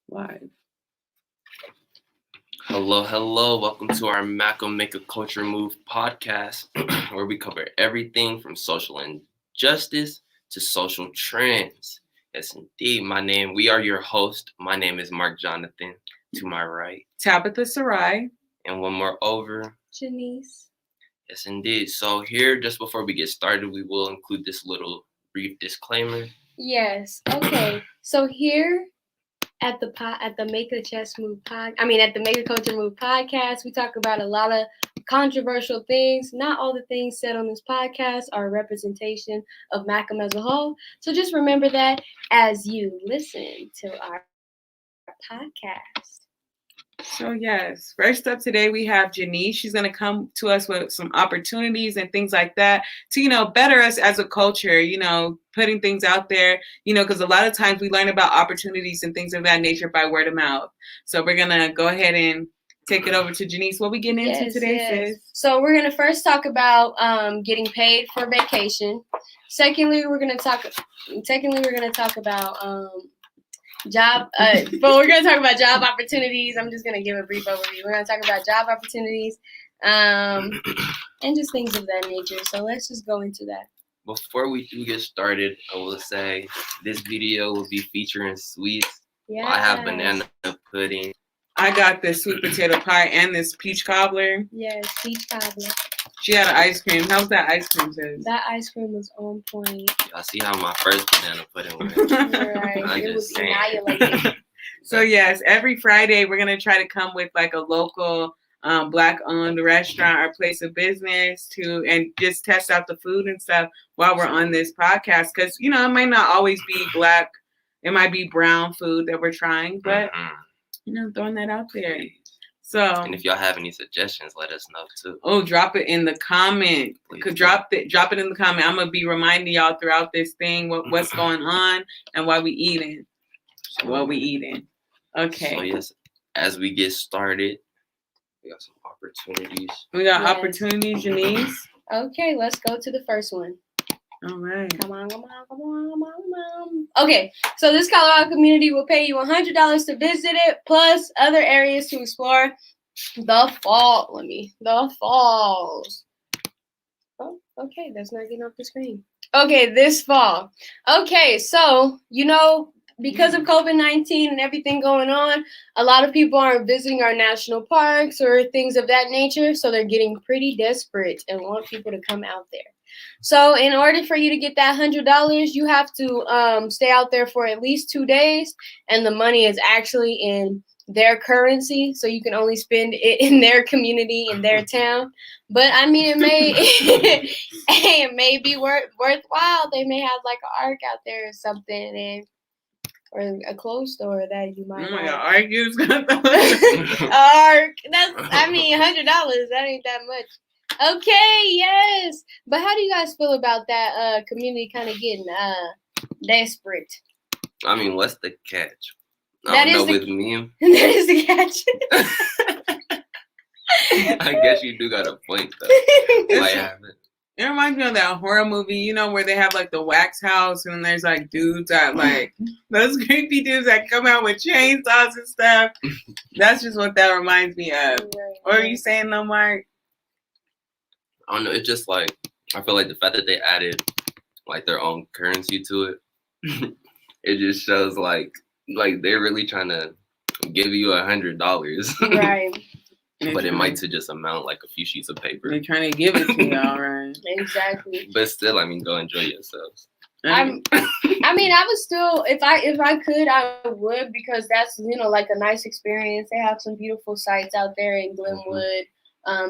Live. Hello. Welcome to our MACM Make a Culture Move podcast, where we cover everything from social injustice to social trends. Yes, indeed. We are your host. My name is Mark Jonathan. To my right, Tabitha Sarai. And one more over, Janice. Yes, indeed. So here, just before we get started, we will include this little brief disclaimer. Yes. Okay. So here at the Make a Culture Move podcast, we talk about a lot of controversial things. Not all the things said on this podcast are a representation of MACM as a whole. So just remember that as you listen to our podcast. So yes, first up today we have Janice. She's going to come to us with some opportunities and things like that to, better us as a culture, putting things out there, because a lot of times we learn about opportunities and things of that nature by word of mouth. So we're going to go ahead and take it over to Janice. What we getting into today, sis? So we're going to first talk about getting paid for vacation. Secondly, we're going to talk about job, but we're going to talk about job opportunities. I'm just going to give a brief overview. We're going to talk about job opportunities and just things of that nature. So let's just go into that. Before we do get started, I will say this video will be featuring sweets. Yeah. I have banana pudding. I got this sweet potato pie and this peach cobbler. Yes, peach cobbler. She had an ice cream. How's that ice cream, sis? That ice cream was on point. Y'all see how my first banana pudding went? Right. It was annihilated. So yes, every Friday we're gonna try to come with like a local Black-owned restaurant or place of business and just test out the food and stuff while we're on this podcast. Because it might not always be Black, it might be brown food that we're trying, but throwing that out there. So, and if y'all have any suggestions, let us know too. Oh, drop it in the comment. Drop it in the comment. I'm gonna be reminding y'all throughout this thing what's going on and why we eating. Okay. So yes, as we get started, we got some opportunities. We got opportunities, Janice. Okay, let's go to the first one. All right. Come on. Okay, so this Colorado community will pay you $100 to visit it, plus other areas to explore. The falls. Oh, okay, that's not getting off the screen. Okay, this fall. Okay, so, because of COVID-19 and everything going on, a lot of people aren't visiting our national parks or things of that nature, so they're getting pretty desperate and want people to come out there. So in order for you to get that $100, you have to stay out there for at least 2 days, and the money is actually in their currency, so you can only spend it in their community, in their town. But I mean, it may be worthwhile. They may have like an arc out there or something, or a clothes store that you might. Oh my God, arc! Arc. $100. That ain't that much. Okay, yes. But how do you guys feel about that community kind of getting desperate? What's the catch? That is the catch. I guess you do got a point, though. It reminds me of that horror movie, where they have like the wax house and there's like dudes that like those creepy dudes that come out with chainsaws and stuff. That's just what that reminds me of. Right. What are you saying, though, Mark? I don't know. It's just like, I feel like the fact that they added like their own currency to it, it just shows like they're really trying to give you $100. Right. But it might to just amount like a few sheets of paper. They're trying to give it to you, all right. Exactly. But still, go enjoy yourselves. I would still, if I could, I would, because that's, like a nice experience. They have some beautiful sites out there in Glenwood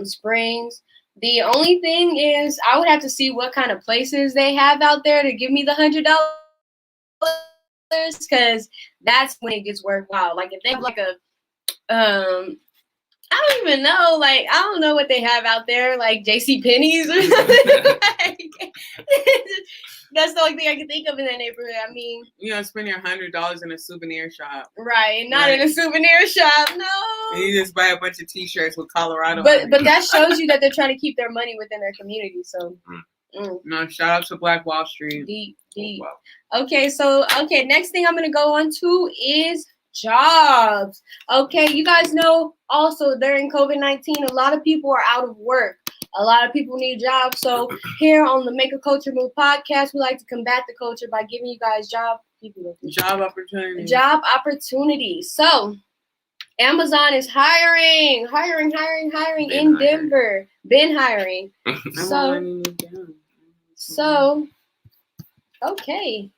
Springs. The only thing is I would have to see what kind of places they have out there to give me the $100, because that's when it gets worthwhile. Like if they have like a, I don't even know, I don't know what they have out there, like JCPenney's or something. That's the only thing I can think of in that neighborhood. Spend your $100 in a souvenir shop. Right, not in a souvenir shop, no. And you just buy a bunch of T-shirts with Colorado. But that shows you that they're trying to keep their money within their community. So, No, shout out to Black Wall Street. Deep. Wow. Okay, next thing I'm gonna go on to is jobs. Okay, you guys know also during COVID-19, a lot of people are out of work. A lot of people need jobs. So here on the Make a Culture Move podcast, we like to combat the culture by giving you guys job opportunities. Job opportunities. So Amazon is hiring in Denver. Been hiring. So okay.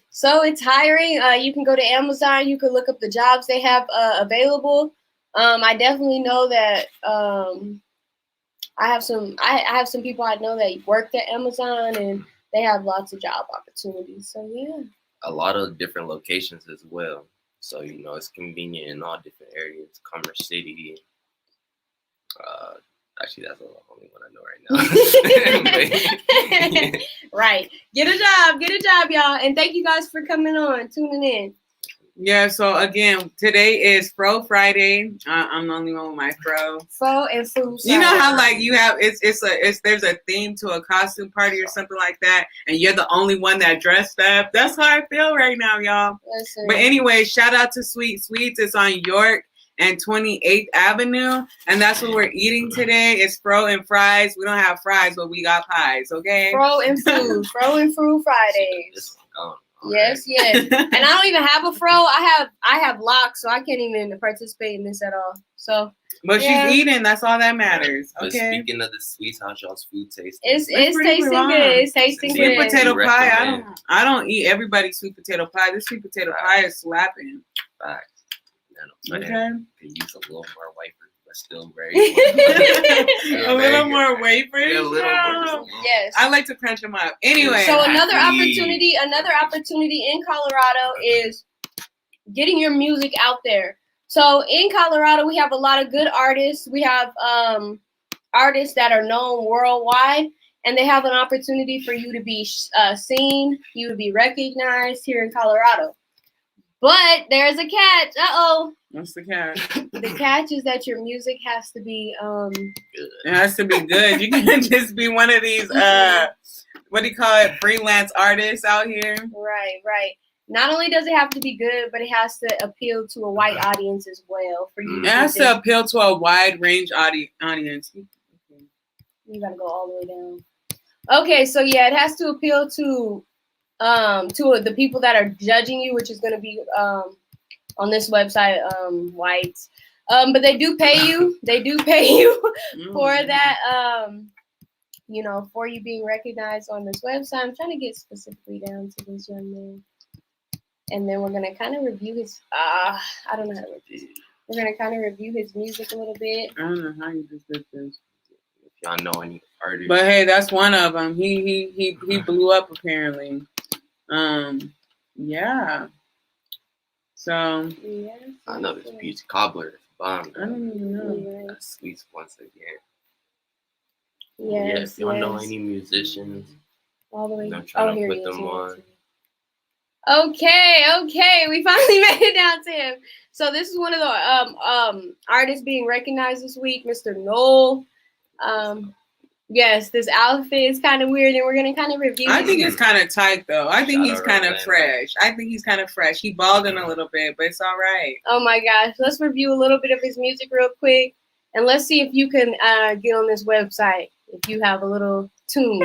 So it's hiring. You can go to Amazon. You can look up the jobs they have available. I definitely know that I have some people I know that worked at Amazon and they have lots of job opportunities. So yeah. A lot of different locations as well. So, it's convenient in all different areas. Commerce City. Actually, that's the only one I know right now. Right. Get a job, y'all. And thank you guys for coming on, tuning in. Yeah, so again, today is Fro Friday. I'm the only one with my fro. Fro and food. You know how like you have there's a theme to a costume party or something like that, and you're the only one that dressed up. That's how I feel right now, y'all. Listen. But anyway, shout out to Sweet Sweets. It's on York and 28th Avenue, and that's what we're eating today. It's fro and fries. We don't have fries, but we got pies. Okay. Fro and food Fridays. Yes. And I don't even have a fro. I have locks, so I can't even participate in this at all. So, but she's eating. That's all that matters. But okay. Speaking of the sweets, how's y'all's food taste? It's tasting good. It's tasting good. Sweet potato pie. I don't eat everybody's sweet potato pie. This sweet potato pie is slapping. Facts. Okay. Could use a little more wafers, but still very a little more wafers. Yeah, a little more. Yes. I like to crunch them up. Anyway. So another opportunity in Colorado is getting your music out there. So in Colorado, we have a lot of good artists. We have artists that are known worldwide, and they have an opportunity for you to be seen, you to be recognized here in Colorado. But there's a catch. What's the catch? The catch is that your music has to be good. It has to be good. You can't just be one of these what do you call it, freelance artists out here. Right. Not only does it have to be good, but it has to appeal to a wide audience as well. For you, it has to appeal to a wide range audience. You gotta go all the way down. Okay, so yeah, it has to appeal to the people that are judging you, which is going to be on this website, whites. But they do pay you. They do pay you for that. For you being recognized on this website. I'm trying to get specifically down to this young man, and then we're gonna kind of review his. I don't know how to review. We're gonna kind of review his music a little bit. I don't know how you just did this. If y'all know any artists, but hey, that's one of them. He blew up apparently. Yeah. So yes, I know this Peach Cobbler is bomb. I don't even know. That's Sweets once again. Yes. If y'all know any musicians, all the way. I'm trying to put them on. Okay. We finally made it down to him. So this is one of the artists being recognized this week, Mr. Noel. Yes, this outfit is kind of weird, and we're gonna kind of review. I think it's kind of tight, though. I think he's kind of fresh. He balding a little bit, but it's all right. Oh my gosh, let's review a little bit of his music real quick, and let's see if you can get on this website if you have a little tune.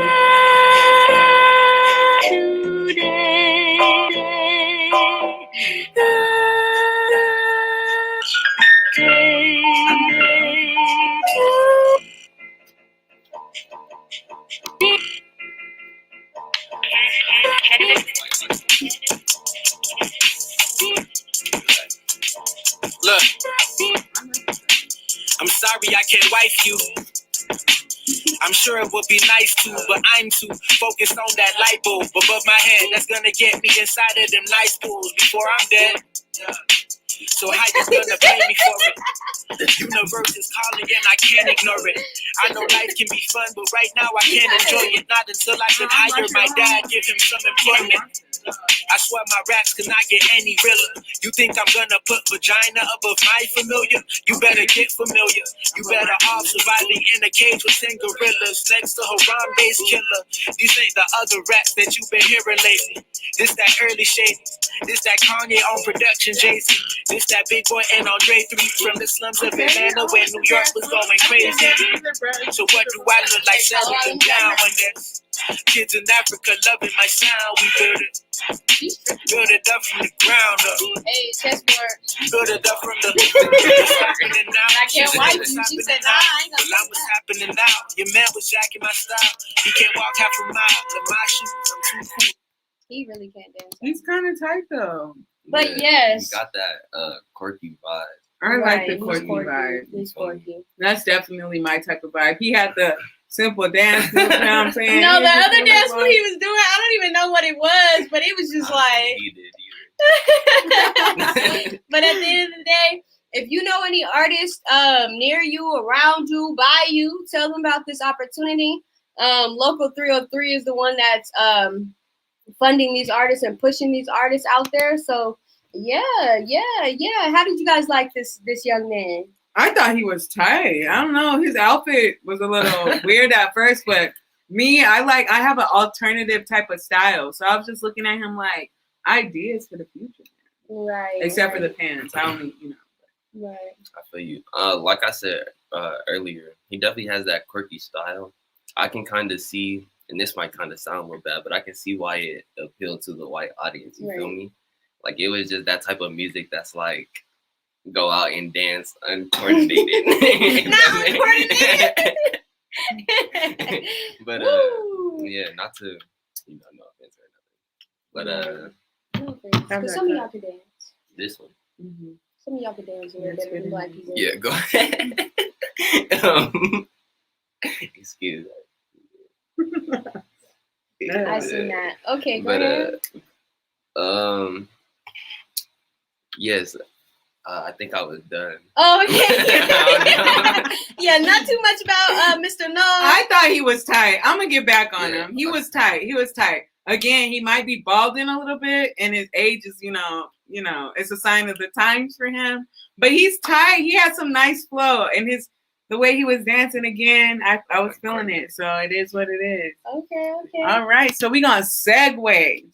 Look, I'm sorry I can't wife you. I'm sure it would be nice to, but I'm too focused on that light bulb above my head that's gonna get me inside of them nice pools before I'm dead. So how you gonna pay me for it? The universe is calling and I can't ignore it. I know life can be fun, but right now I can't enjoy it. Not until I can hire my dad, give him some employment. I swear my raps could not get any realer. You think I'm gonna put vagina above my familiar? You better get familiar. You better off surviving in a cage with 10 gorillas next to Harambe's killer. These ain't the other raps that you've been hearing lately. This that early shady. This that Kanye on production, Jay-Z. This that Big Boy and Andre 3 from the slums of Atlanta where New York was going crazy. So what do I look like settling down when there's kids in Africa loving my sound? We build it up from the ground up. Hey, chessboard. Build it up from the what's happening now. I can't wipe you. She said, nah, I ain't gonna Well, I'm what's happening now. Your man was jacking my style. He can't walk half a mile in my shoes. I'm too cool. He really can't dance. He's kind of tight though. But yes. He got that quirky vibe. I like the He's quirky vibe. He's quirky. That's definitely my type of vibe. He had the simple dance move, you know what I'm saying? No, He the was other just dance like- what he was doing, I don't even know what it was, but it was just like. He did. But at the end of the day, if you know any artists near you, around you, by you, tell them about this opportunity. Local 303 is the one that's funding these artists and pushing these artists out there. So yeah. How did you guys like this young man? I thought he was tight. I don't know. His outfit was a little weird at first, but me, I have an alternative type of style. So I was just looking at him like ideas for the future. Right. Except for the pants. I don't need, Right. I feel you. Like I said earlier, he definitely has that quirky style. I can kind of see, and this might kind of sound a little bad, but I can see why it appealed to the white audience. You feel me? Like it was just that type of music that's like go out and dance uncoordinated. Not uncoordinated. But Woo. yeah, not to no offense or nothing. But No offense, 'cause some of y'all can dance. this one. Mhm. Some of y'all can dance here better than black people. Yeah, go ahead. Excuse me. I seen that. Okay, go But ahead. yes, I think I was done. Oh, okay. Yeah, not too much about Mr. No. I thought he was tight. I'm gonna get back on Yeah. him. He was tight. Again, he might be balding a little bit, and his age is, it's a sign of the times for him. But he's tight. He had some nice flow, and the way he was dancing again, I was feeling it. So it is what it is. Okay. All right, so we're gonna segue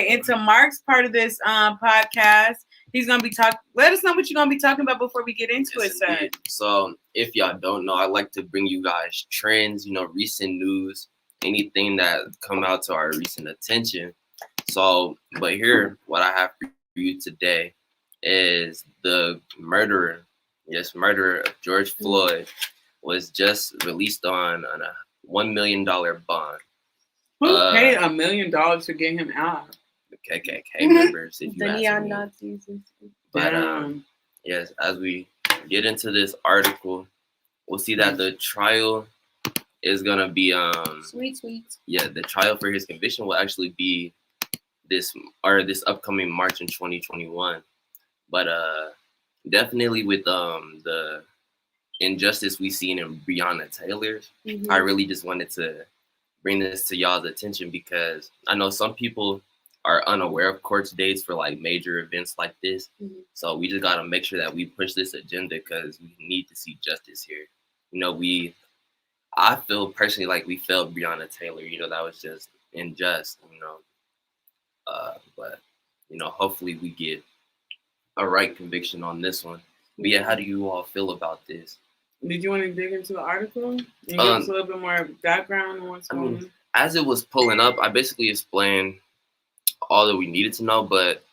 into Mark's part of this podcast. He's gonna be let us know what you're gonna be talking about before we get into it, sir. Indeed. So if y'all don't know, I like to bring you guys trends, recent news, anything that come out to our recent attention. So, but here, what I have for you today is the murderer of George Floyd was just released on a $1 million bond. Who paid $1 million to get him out? The KKK members, if you The ask neon me. Nazis. But yes, as we get into this article, we'll see that the trial is gonna be Sweet. the trial for his conviction will actually be this upcoming March in 2021. But definitely with the injustice we seen in Breonna Taylor's, Mm-hmm. I really just wanted to bring this to y'all's attention because I know some people are unaware of court dates for like major events like this. Mhm. So we just gotta make sure that we push this agenda because we need to see justice here. I feel personally like we failed Breonna Taylor. That was just unjust. But hopefully we get a right conviction on this one. But yeah, how do you all feel about this? Did you want to dig into the article and give us a little bit more background on what's going on? As it was pulling up, I basically explained all that we needed to know, but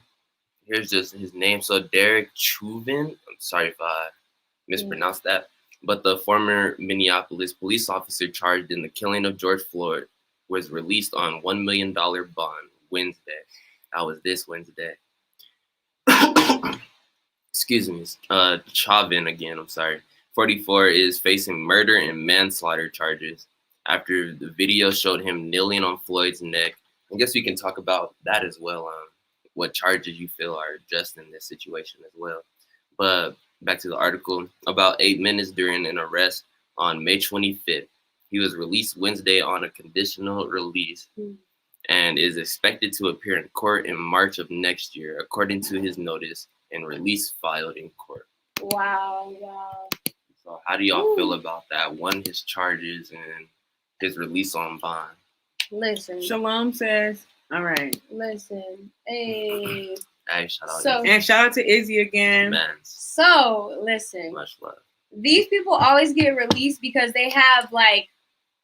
here's just his name. So Derek Chauvin, I'm sorry if I mispronounced that, but the former Minneapolis police officer charged in the killing of George Floyd was released on $1 million bond Wednesday. That was this Wednesday. Excuse me. Chauvin again, I'm sorry. 44 is facing murder and manslaughter charges after the video showed him kneeling on Floyd's neck. I guess we can talk about that as well. What charges you feel are just in this situation as well. But back to the article. About 8 minutes during an arrest on May 25th, he was released Wednesday on a conditional release. and is expected to appear in court in March of next year, according to his notice and release filed in court. Wow. So how do y'all feel about that? One, his charges and his release on bond. Listen. Shalom says, all right. Listen. Hey. Hey, shout out. So, And shout out to Izzy again. Man, so listen. much love. These people always get released because they have like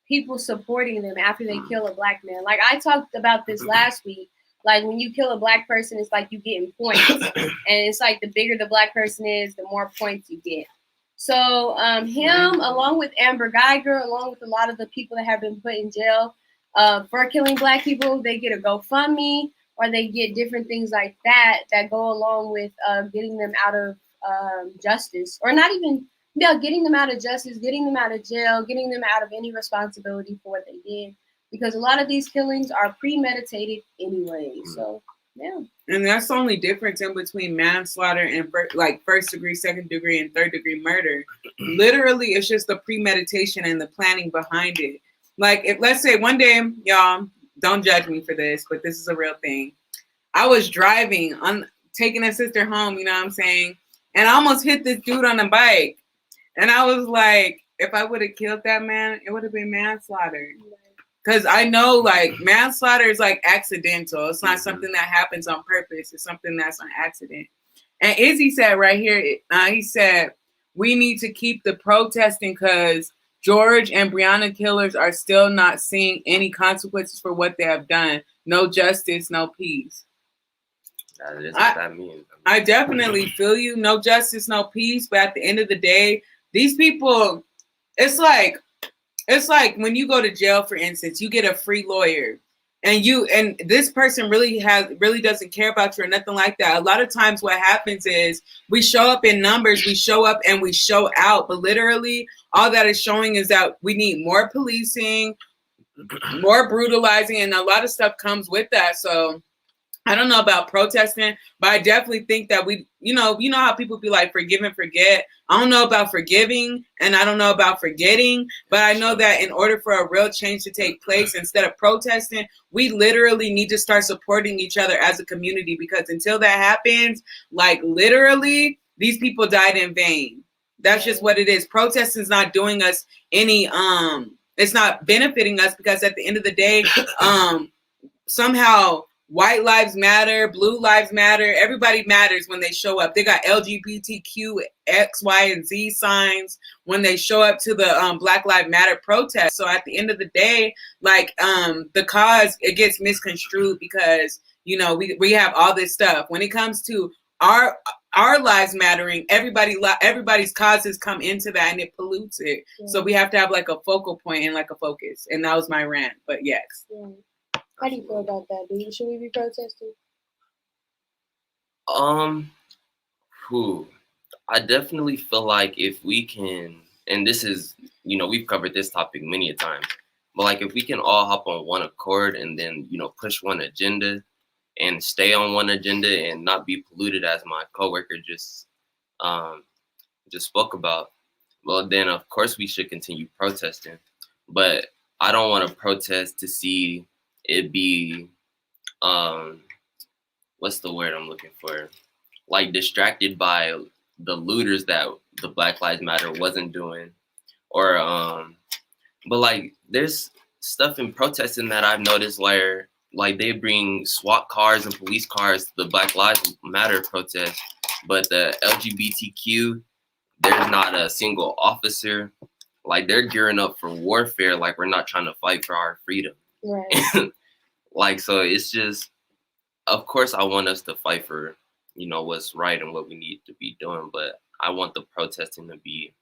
people supporting them after they kill a black man. Like I talked about this last week. Like when you kill a black person, it's like you getting points, and it's like the bigger the black person is, the more points you get. So him, along with Amber Geiger, along with a lot of the people that have been put in jail for killing black people, they get a GoFundMe or they get different things like that that go along with getting them out of justice, or not even getting them out of justice, getting them out of jail, getting them out of any responsibility for what they did. Because a lot of these killings are premeditated anyway. So, yeah. And that's the only difference in between manslaughter and first degree, second degree, and third degree murder. Literally, it's just the premeditation and the planning behind it. Like, if let's say one day, y'all, don't judge me for this, but this is a real thing. I was driving, taking a sister home, you know what I'm saying? And I almost hit this dude on a bike. And I was like, if I would have killed that man, it would have been manslaughter. Because I know, like, manslaughter is, like, accidental. It's not something that happens on purpose. It's something that's an accident. And Izzy said right here, he said, we need to keep the protesting because George and Breonna killers are still not seeing any consequences for what they have done. No justice, no peace. That is what that means. I definitely feel you. No justice, no peace. But at the end of the day, these people, it's like when you go to jail, for instance, you get a free lawyer, and this person really doesn't care about you or nothing like that. A lot of times what happens is we show up in numbers, we show up and we show out, but literally all that is showing is that we need more policing, more brutalizing, and a lot of stuff comes with that. So I don't know about protesting, but I definitely think that you know how people be like, forgive and forget. I don't know about forgiving, and I don't know about forgetting, but I know that in order for a real change to take place, instead of protesting, we literally need to start supporting each other as a community, because until that happens, like literally, these people died in vain. That's just what it is. Protesting is not doing us any, it's not benefiting us, because at the end of the day, somehow, white lives matter, blue lives matter. Everybody matters when they show up. They got LGBTQ, X, Y, and Z signs when they show up to the Black Lives Matter protest. So at the end of the day, like the cause, it gets misconstrued because, you know, we have all this stuff. When it comes to our lives mattering, everybody's causes come into that and it pollutes it. Yeah. So we have to have like a focal point and like a focus. And that was my rant. But yes. Yeah. How do you feel about that, dude? Should we be protesting? I definitely feel like if we can, and this is, you know, we've covered this topic many a time, but like if we can all hop on one accord and then, you know, push one agenda and stay on one agenda and not be polluted, as my coworker just spoke about, well, then of course we should continue protesting. But I don't want to protest to see it be, what's the word I'm looking for? Like distracted by the looters that the Black Lives Matter wasn't doing, or but like there's stuff in protesting that I've noticed where like they bring SWAT cars and police cars to the Black Lives Matter protest, but the LGBTQ, there's not a single officer. Like they're gearing up for warfare, like we're not trying to fight for our freedom. Right. Like, so it's just, of course I want us to fight for, you know, what's right and what we need to be doing, but I want the protesting to be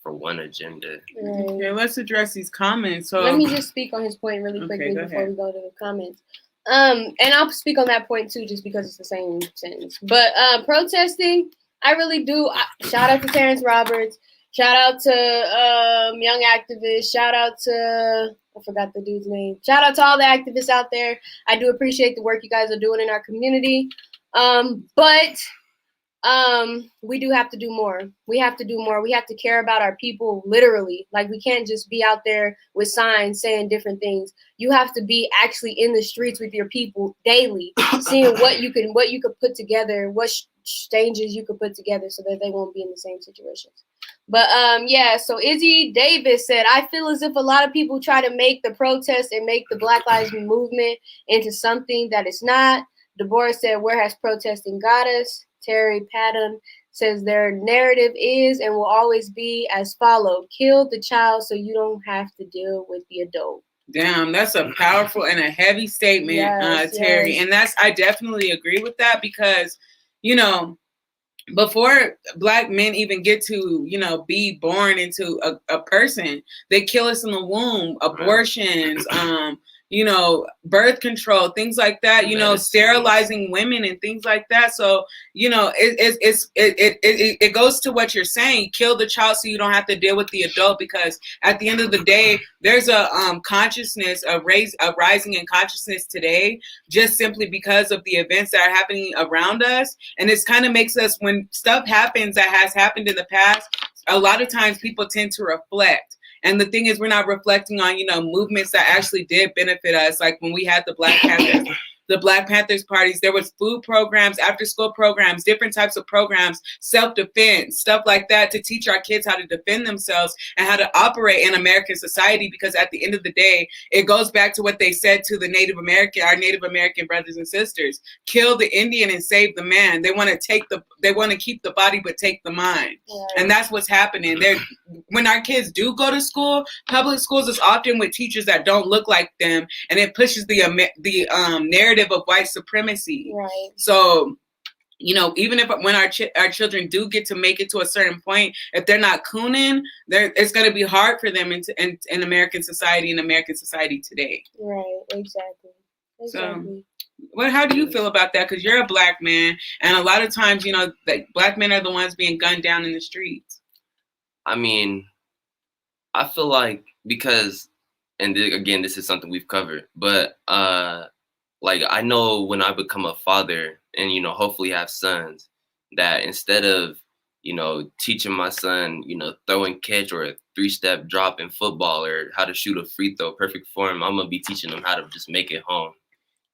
for one agenda. Right. Okay, let's address these comments. So let me just speak on his point really quickly before we go to the comments. And I'll speak on that point too, just because it's the same sentence. But protesting, I really do. Shout out to Terrence Roberts. Shout out to Young Activists. Shout out to, I forgot the dude's name. Shout out to all the activists out there. I do appreciate the work you guys are doing in our community. But We do have to do more. We have to do more. We have to care about our people literally. Like, we can't just be out there with signs saying different things. You have to be actually in the streets with your people daily, seeing what you could put together, what exchanges you could put together so that they won't be in the same situations. But yeah, so Izzy Davis said, I feel as if a lot of people try to make the protest and make the Black Lives Movement into something that it's not. Deborah said, where has protesting got us? Terry Patton says their narrative is and will always be as followed. Kill the child so you don't have to deal with the adult. Damn, that's a powerful and a heavy statement, Terry. Yes. And I definitely agree with that because, you know, before Black men even get to, you know, be born into a person, they kill us in the womb, abortions, you know, birth control, things like that, you know, sterilizing women and things like that. So, you know, it goes to what you're saying. Kill the child so you don't have to deal with the adult, because at the end of the day, there's a consciousness, a rising in consciousness today, just simply because of the events that are happening around us. And it's kind of makes us, when stuff happens that has happened in the past, a lot of times people tend to reflect. And the thing is, we're not reflecting on, you know, movements that actually did benefit us. Like when we had the Black Panthers parties, there was food programs, after school programs, different types of programs, self-defense, stuff like that, to teach our kids how to defend themselves and how to operate in American society. Because at the end of the day, it goes back to what they said to the our Native American brothers and sisters: kill the Indian and save the man. They want to keep the body but take the mind. Yeah. And that's what's happening. When our kids do go to school, public schools is often with teachers that don't look like them, and it pushes the narrative of white supremacy. Right. So, you know, even if when our children do get to make it to a certain point, if they're not cooning, it's going to be hard for them in American society today. Right. Exactly. So, how do you feel about that? Because you're a Black man, and a lot of times, you know, that Black men are the ones being gunned down in the streets. I mean, I feel like, because, and again, this is something we've covered, but like, I know when I become a father and, you know, hopefully have sons, that instead of, you know, teaching my son, you know, throw and catch or a 3-step drop in football or how to shoot a free throw, perfect form, I'm going to be teaching them how to just make it home,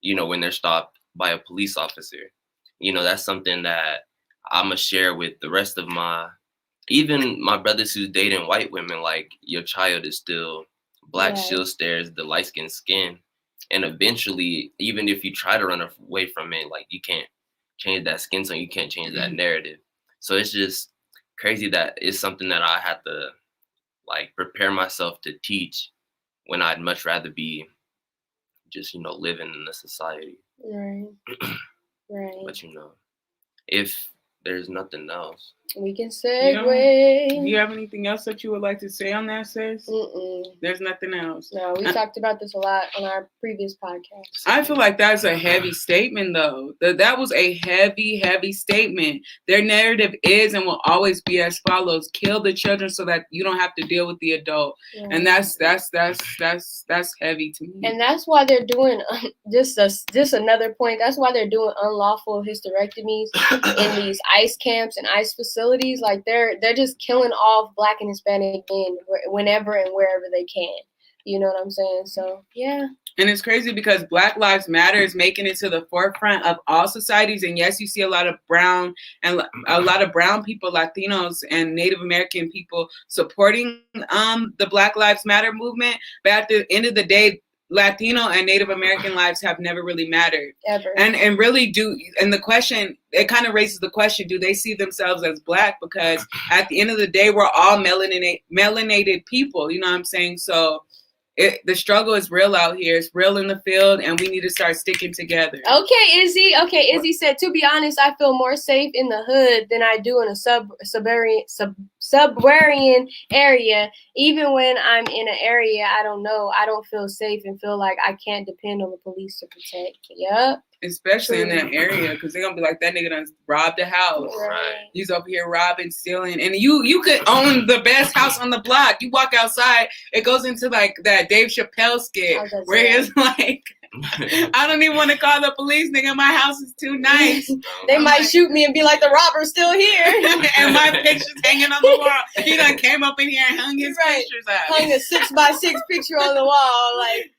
you know, when they're stopped by a police officer. You know, that's something that I'm going to share with the rest of even my brothers who's dating white women. Like, your child is still Black, yeah. Still stares the light-skinned skin. And eventually, even if you try to run away from it, like, you can't change that skin tone, you can't change that narrative. So it's just crazy that it's something that I have to, like, prepare myself to teach, when I'd much rather be just, you know, living in the society. Right. Right. But, you know, if there's nothing else, we can segue. Do you have anything else that you would like to say on that, sis? There's nothing else. No, we talked about this a lot on our previous podcast. I feel like that's a heavy statement, though. That was a heavy, heavy statement. Their narrative is and will always be as follows: kill the children so that you don't have to deal with the adult. Yeah. And that's heavy to me. And that's why they're doing just another point. That's why they're doing unlawful hysterectomies in these ICE camps and ICE facilities. Like, they're just killing off Black and Hispanic men whenever and wherever they can. You know what I'm saying? So, yeah. And it's crazy because Black Lives Matter is making it to the forefront of all societies. And yes, you see a lot of brown people, Latinos and Native American people supporting the Black Lives Matter movement. But at the end of the day, Latino and Native American lives have never really mattered. Ever. And really and the question, it kind of raises the question, do they see themselves as Black? Because at the end of the day, we're all melanated people, you know what I'm saying? So the struggle is real out here. It's real in the field, and we need to start sticking together. Okay, Izzy. Izzy said, to be honest, I feel more safe in the hood than I do in a suburban area. Even when I'm in an area I don't know, I don't feel safe and feel like I can't depend on the police to protect. Yep. Especially in that area, because they're gonna be like, that nigga done robbed a house. Right. He's over here robbing, stealing, and you could own the best house on the block. You walk outside, it goes into like that Dave Chappelle skit where it's like, I don't even want to call the police, nigga. My house is too nice. They I'm might like- shoot me and be like, the robber's still here. And my picture's hanging on the wall. He done came up in here and hung his Right. pictures up. Hung a 6x6 picture on the wall, like.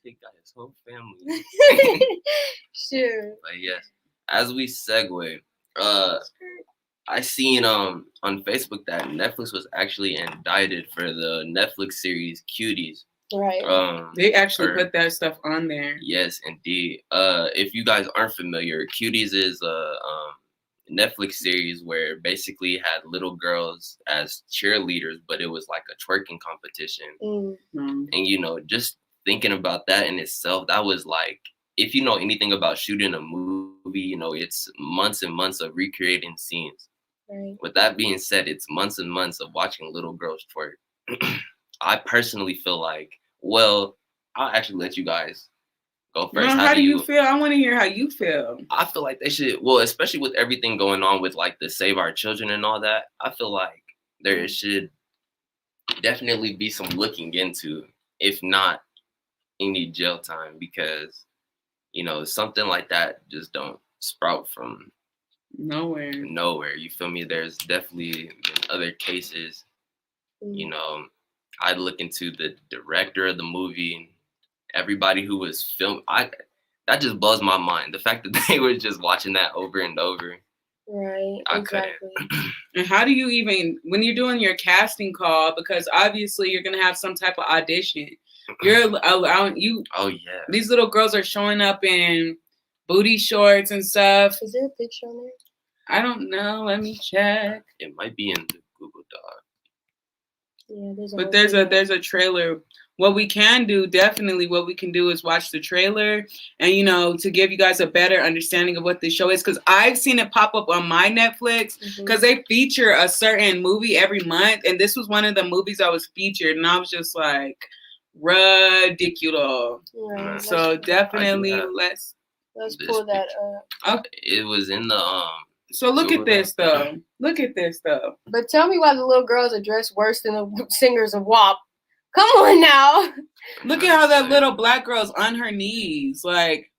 He got his whole family. Sure. But yes, as we segue, I seen on Facebook that Netflix was actually indicted for the Netflix series Cuties. Right. They actually or- put that stuff on there. Yes, indeed. If you guys aren't familiar, Cuties is a Netflix series where basically it had little girls as cheerleaders, but it was like a twerking competition. Mm. And you know, just thinking about that in itself, that was like, if you know anything about shooting a movie, you know, it's months and months of recreating scenes. Right. With that being said, it's months and months of watching little girls twerk. I personally feel like, well, I'll actually let you guys go first. Well, how do you feel? I want to hear how you feel. I feel like they should, well, especially with everything going on with like the Save Our Children and all that, I feel like there should definitely be some looking into, if not any jail time, because, you know, something like that just don't sprout from Nowhere. You feel me? There's definitely been other cases, you know. I'd look into the director of the movie, everybody who was filmed. That just blows my mind. The fact that they were just watching that over and over. Right. I Exactly. And how do you even, when you're doing your casting call, because obviously you're going to have some type of audition. You're allowing Oh yeah. these little girls are showing up in booty shorts and stuff. Is there a picture on there? I don't know. Let me check. It might be in the Google Doc. Yeah, But there's a trailer. What we can do, definitely what we can do is watch the trailer and, you know, to give you guys a better understanding of what the show is. Because I've seen it pop up on my Netflix because they feature a certain movie every month. And this was one of the movies I was featured. And I was just like, ridiculous. Right. So definitely Let's this pull that up. It was in the So look at Google this Doc. though. Look at this though. But tell me why the little girls are dressed worse than the singers of WAP. Come on now. Look at how that little black girl's on her knees. Like,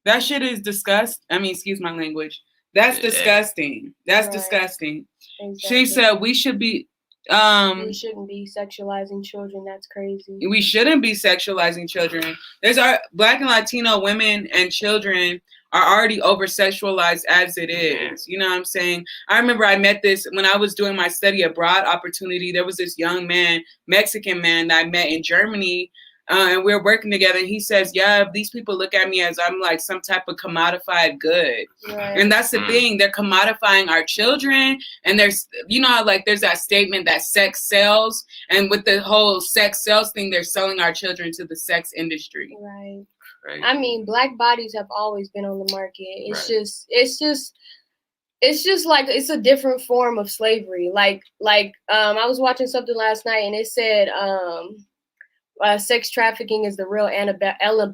that shit is disgusting. I mean, excuse my language. That's disgusting. That's Right. disgusting. Exactly. She said we should be we shouldn't be sexualizing children. That's crazy. we shouldn't be sexualizing children. There's our Black and Latino women and children are already over sexualized as it is. You know what I'm saying? I remember I met this when I was doing my study abroad opportunity. There was this young man, Mexican man that I met in Germany. And we were working together. And he says, yeah, these people look at me as I'm like some type of commodified good. Right. And that's the thing. They're commodifying our children. And there's, you know, how, like there's that statement that sex sells. And with the whole sex sells thing, they're selling our children to the sex industry. Right. Right. I mean, black bodies have always been on the market. It's Right. it's just like it's a different form of slavery. Like I was watching something last night and it said sex trafficking is the real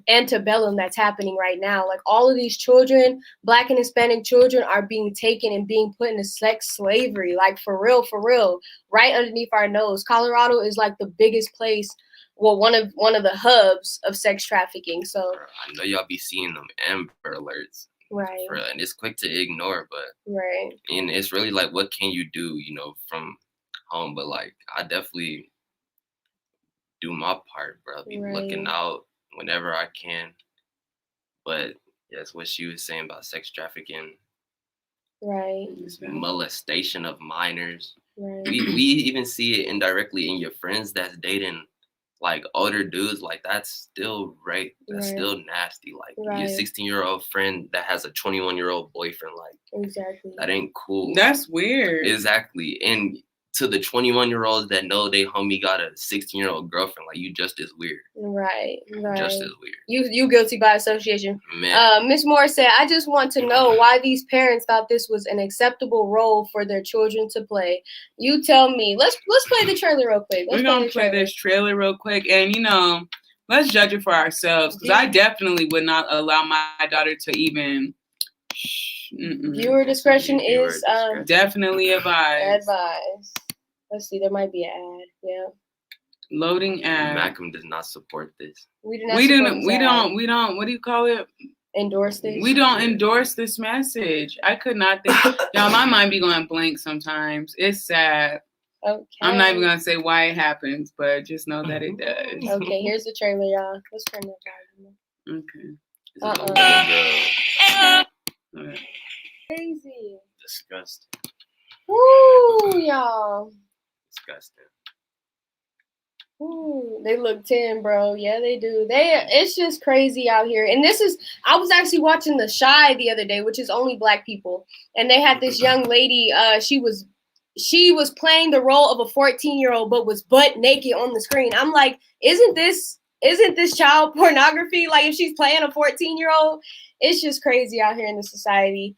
antebellum that's happening right now. Like all of these children, Black and Hispanic children, are being taken and being put into sex slavery. Like for real, right underneath our nose. Colorado is like the biggest place. Well, one of the hubs of sex trafficking. So I know y'all be seeing them Amber Alerts. right. And it's quick to ignore, but Right. and it's really like, what can you do, you know, from home? But like, I definitely do my part, bro. Be looking out whenever I can. But yes, what she was saying about sex trafficking, Right. molestation of minors. Right. We even see it indirectly in your friends that's dating like older dudes. Like that's still rape. That's still nasty. Like your 16-year-old friend that has a 21-year-old boyfriend. Like Exactly. that ain't cool. That's weird. Exactly. And to the 21-year-olds that know they homie got a 16-year-old girlfriend, like you just as weird. Right. Just as weird. You guilty by association. Man. Miss Moore said, I just want to know why these parents thought this was an acceptable role for their children to play. You tell me. Let's play the trailer real quick. We're going to play this trailer real quick. And, you know, let's judge it for ourselves. Because I definitely would not allow my daughter to even... Viewer discretion is definitely advised. Let's see. There might be an ad. Yeah. Loading ad. MACM does not support this. We do not. We support don't. this We ad. don't. We don't. What do you call it? Endorse this. We don't endorse this message. I could not think. Y'all, my mind be going blank sometimes. It's sad. Okay. I'm not even gonna say why it happens, but just know that it does. Okay, here's the trailer, y'all. Let's turn that volume up. Okay. This is a little Alright. Crazy. disgusting. Woo, y'all. Disgusting. Ooh, they look 10, bro. Yeah, they do. It's just crazy out here. And I was actually watching The Shy the other day, which is only black people. And they had this young lady, she was playing the role of a 14-year-old, but was butt naked on the screen. I'm like, isn't this child pornography? Like, if she's playing a 14-year-old, it's just crazy out here in the society.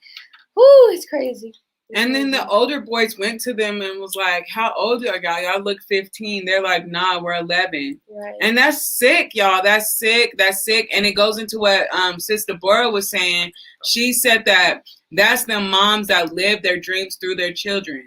Whoo, it's crazy. And then the older boys went to them and was like, how old are y'all? Y'all look 15. They're like, nah, we're 11. Right. And that's sick, y'all. That's sick. That's sick. And it goes into what Sister Bora was saying. She said that's the moms that live their dreams through their children.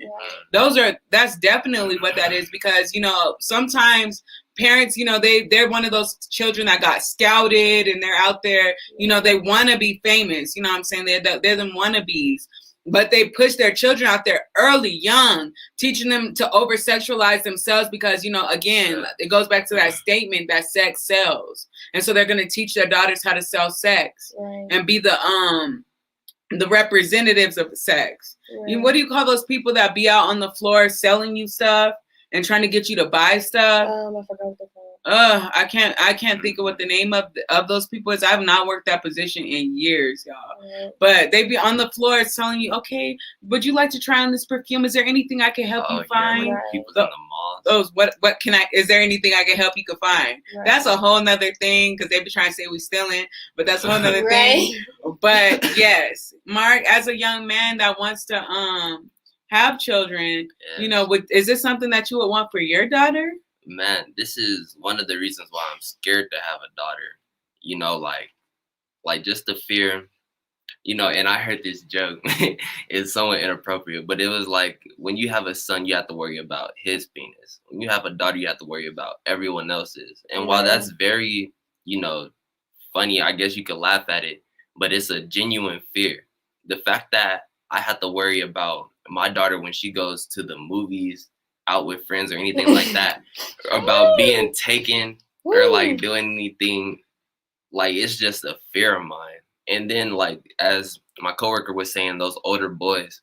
Yeah. That's definitely what that is, because, sometimes parents, they're one of those children that got scouted and they're out there, they want to be famous. You know what I'm saying? They're the wannabes. But they push their children out there early, young, teaching them to over-sexualize themselves because, again, it goes back to that statement that sex sells. And so they're going to teach their daughters how to sell sex and be the representatives of sex. Right. What do you call those people that be out on the floor selling you stuff and trying to get you to buy stuff? I forgot what they're called. I can't think of what the name of those people is. I have not worked that position in years, y'all. Right. But they be on the floor telling you, okay, would you like to try on this perfume? Is there anything I can help you find? Yeah, like people in the malls. Is there anything I can help you find? Right. That's a whole nother thing, because they be trying to say we stealing, but that's a whole nother thing. But yes, Mark, as a young man that wants to have children, is this something that you would want for your daughter? Man, this is one of the reasons why I'm scared to have a daughter. Like just the fear, and I heard this joke. It's somewhat inappropriate, but it was like, when you have a son, you have to worry about his penis. When you have a daughter, you have to worry about everyone else's. And while that's very, funny, I guess you could laugh at it, but it's a genuine fear. The fact that I have to worry about my daughter when she goes to the movies, out with friends or anything like that, or about being taken or like doing anything, like, it's just a fear of mine. And then, like, as my coworker was saying, those older boys,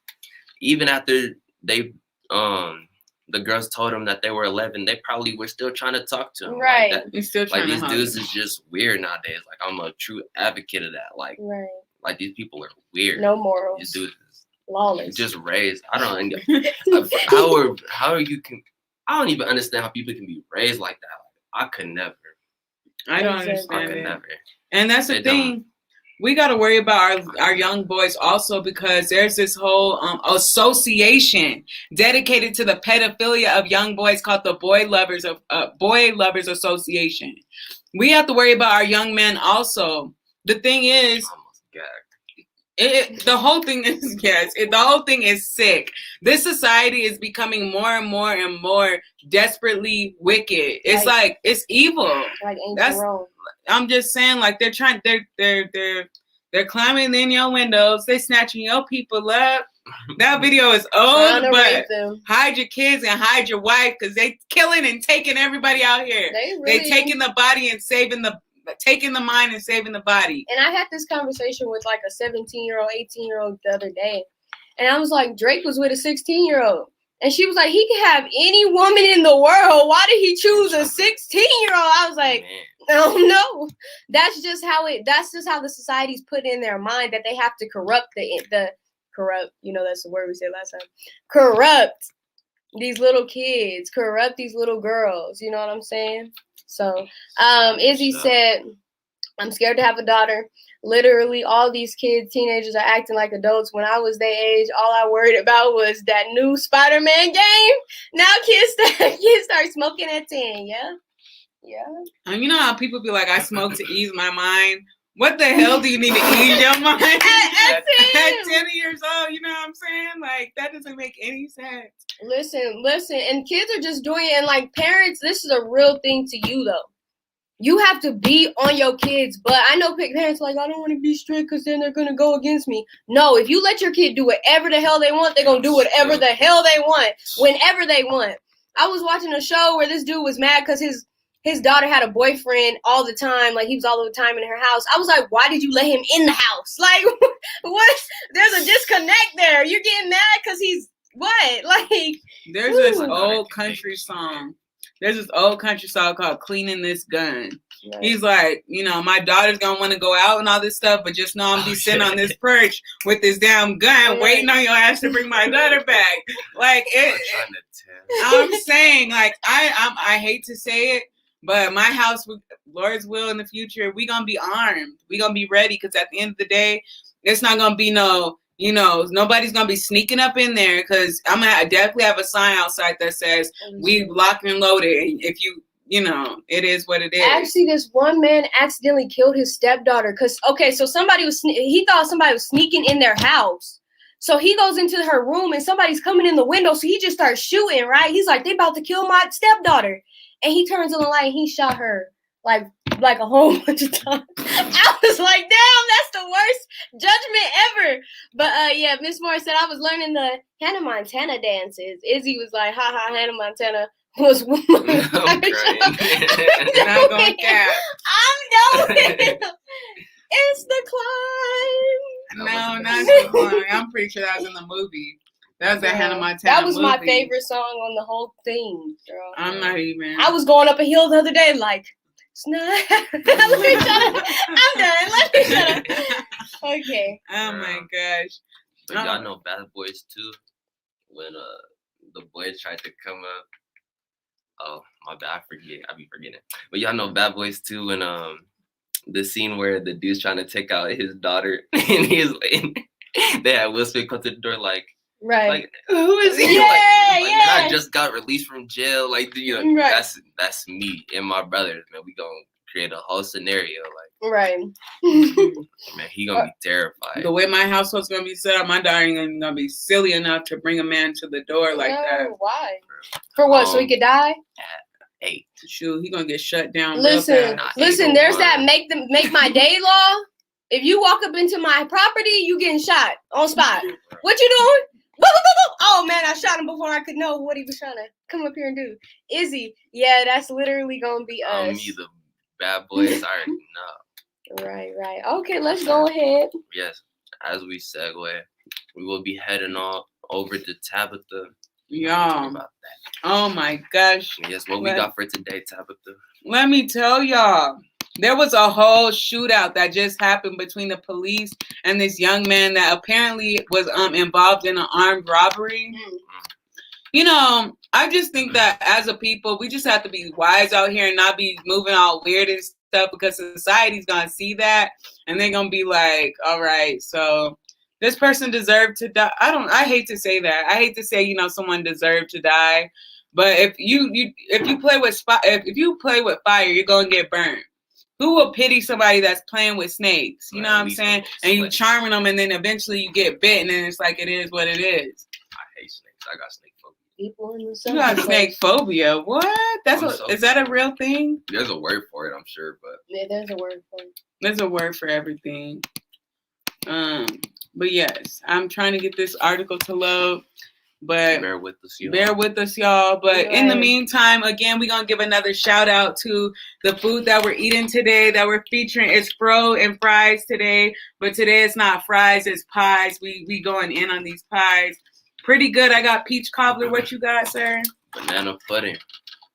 even after they the girls told them that they were 11, they probably were still trying to talk to them. Right. Like, You're still trying these to dudes is just weird nowadays. Like, I'm a true advocate of that. Like, like these people are weird. No morals. These dudes Lawless. just raised. I don't I don't even understand how people can be raised like that. Like, I could never. I don't I understand could it. never. And that's the thing. We got to worry about our young boys also, because there's this whole association dedicated to the pedophilia of young boys called the Boy Lovers Association. We have to worry about our young men also. The thing is, the whole thing is sick. This society is becoming more and more and more desperately wicked. It's like it's evil. Like ancient Rome. I'm just saying, like, they're climbing in your windows, they snatching your people up. That video is old, but hide your kids and hide your wife, because they killing and taking everybody out here. They taking the body and taking the mind and saving the body. And I had this conversation with like a 17-year-old, 18-year-old the other day. And I was like, Drake was with a 16-year-old. And she was like, he could have any woman in the world. Why did he choose a 16-year-old? I was like, no. That's just how the society's put in their mind, that they have to corrupt corrupt, that's the word we said last time. Corrupt these little kids, corrupt these little girls. You know what I'm saying? So Izzy said, I'm scared to have a daughter. Literally, all these kids, teenagers, are acting like adults. When I was their age, all I worried about was that new Spider-Man game. Now kids start smoking at 10, yeah? And you know how people be like, I smoke to ease my mind? What the hell do you need to ease your mind? At 10. At 10 years old, you know what I'm saying? Like, that doesn't make any sense. Listen, and kids are just doing it. And like parents, this is a real thing to you though. You have to be on your kids, but I know parents are like, I don't want to be strict because then they're gonna go against me. No, if you let your kid do whatever the hell they want, they're gonna do whatever the hell they want, whenever they want. I was watching a show where this dude was mad because his daughter had a boyfriend all the time, like he was all the time in her house. I was like, why did you let him in the house? Like, what? There's a disconnect there. You're getting mad because he's what? Like, there's this old country song. There's this old country song called "Cleaning This Gun." Right. He's like, you know, my daughter's gonna want to go out and all this stuff, but just know I'm be sitting on this perch with this damn gun, waiting on your ass to bring my daughter back. Like it. I'm saying, like, I hate to say it, but my house, with Lord's will in the future, we gonna be armed. We gonna be ready because at the end of the day, it's not gonna be no. You know, nobody's gonna be sneaking up in there because I'm gonna definitely have a sign outside that says we locked and loaded. And if you know, it is what it is. Actually, this one man accidentally killed his stepdaughter because so somebody was he thought somebody was sneaking in their house. So he goes into her room and somebody's coming in the window. So he just starts shooting. Right? He's like, they about to kill my stepdaughter, and he turns on the light and he shot her like a whole bunch of times. I was like, damn, that's the worst judgment ever. But yeah, Miss Moore said I was learning the Hannah Montana dances. Izzy was like, ha, Hannah Montana was I'm doing. It's the climb. No, not the climb. I'm pretty sure that was in the movie. That was a Hannah Montana That was movie. my favorite song on the whole thing, girl. I'm not even. I was going up a hill the other day, like, it's not. Let me shut up. I'm done. Let me shut up. Okay. Oh my gosh. But y'all know Bad Boys 2 when the boys tried to come up. Oh my bad, I be forgetting. But y'all know Bad Boys 2 when the scene where the dude's trying to take out his daughter and they had Will Smith come to the door like. Right. Like, who is he? Yeah, I just got released from jail. Like, you know, right. that's me and my brothers, man. We gonna create a whole scenario. Like, right. Man, he gonna be terrified. The way my household's gonna be set up, my daughter ain't gonna be silly enough to bring a man to the door like that. Why? For what? So he could die? 8. Shoot, he gonna get shut down. Listen. There's that make my day law. If you walk up into my property, you getting shot on spot. What you doing? Oh man, I shot him before I could know what he was trying to come up here and do. Izzy, yeah, that's literally gonna be us. Me, the Bad Boys. I already know. Right. Okay, let's go ahead. Yes, as we segue, we will be heading on over to Tabitha. Y'all. About that. Oh my gosh. Yes, what we got for today, Tabitha? Let me tell y'all. There was a whole shootout that just happened between the police and this young man that apparently was involved in an armed robbery. Mm-hmm. You know, I just think that as a people, we just have to be wise out here and not be moving all weird and stuff because society's going to see that and they're going to be like, all right, so this person deserved to die. I hate to say that. I hate to say, you know, someone deserved to die. But if you play with fire, you're going to get burned. Who will pity somebody that's playing with snakes? You know what I'm saying? And you charming them, and then eventually you get bitten, and it's like it is what it is. I hate snakes. I got snake phobia. People in the you got snake phobia? What? Is that a real thing? There's a word for it, I'm sure, but yeah, there's a word for it. There's a word for everything. But yes, I'm trying to get this article to load. But bear with us, y'all. But in the meantime, again, we're going to give another shout out to the food that we're eating today that we're featuring. It's fro and fries today. But today it's not fries, it's pies. We going in on these pies. Pretty good. I got peach cobbler. What you got, sir? Banana pudding.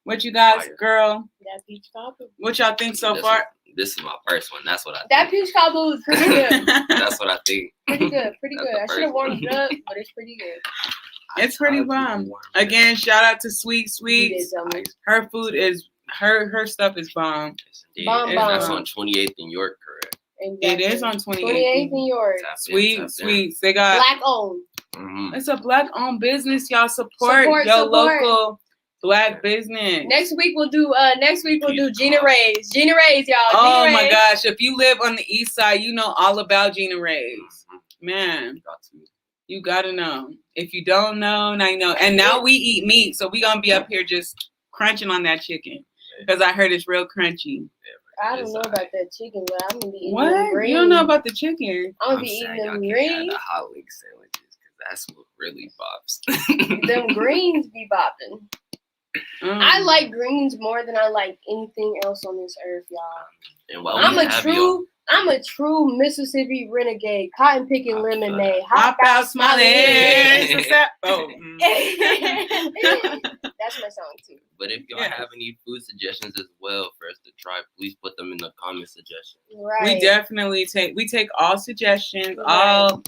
What you got, girl? That peach cobbler. What y'all think so far? This is my first one. That's what I think. That peach cobbler was pretty good. That's what I think. Pretty good. I should have warmed it up, but it's pretty good. It's pretty bomb. Again, shout out to Sweet Sweets. Her food is her stuff is bomb. Bomb. That's on 28th in York, correct? Exactly. It is on 28th in York. Sweet Sweets. They got black owned. Mm-hmm. It's a black owned business. Y'all support your local Black business. Next week we'll do Gina Ray's. Gina Ray's, y'all. Oh Gina my Ray's. gosh. If you live on the east side, you know all about Gina Ray's. Man. You gotta know. If you don't know, now you know. And now we eat meat, so we gonna be up here just crunching on that chicken. Because I heard it's real crunchy. I don't know about that chicken, but I'm gonna be eating what? them greens. You don't know about the chicken? I'm gonna be eating them greens. The hot link sandwiches, because that's what really pops. Them greens be bopping. I like greens more than I like anything else on this earth, y'all. And while I'm a true Mississippi renegade, cotton picking lemonade, hop out smiling. Oh, that's my song too. But if y'all have any food suggestions as well for us to try, please put them in the comment suggestions. Right. We definitely take all suggestions.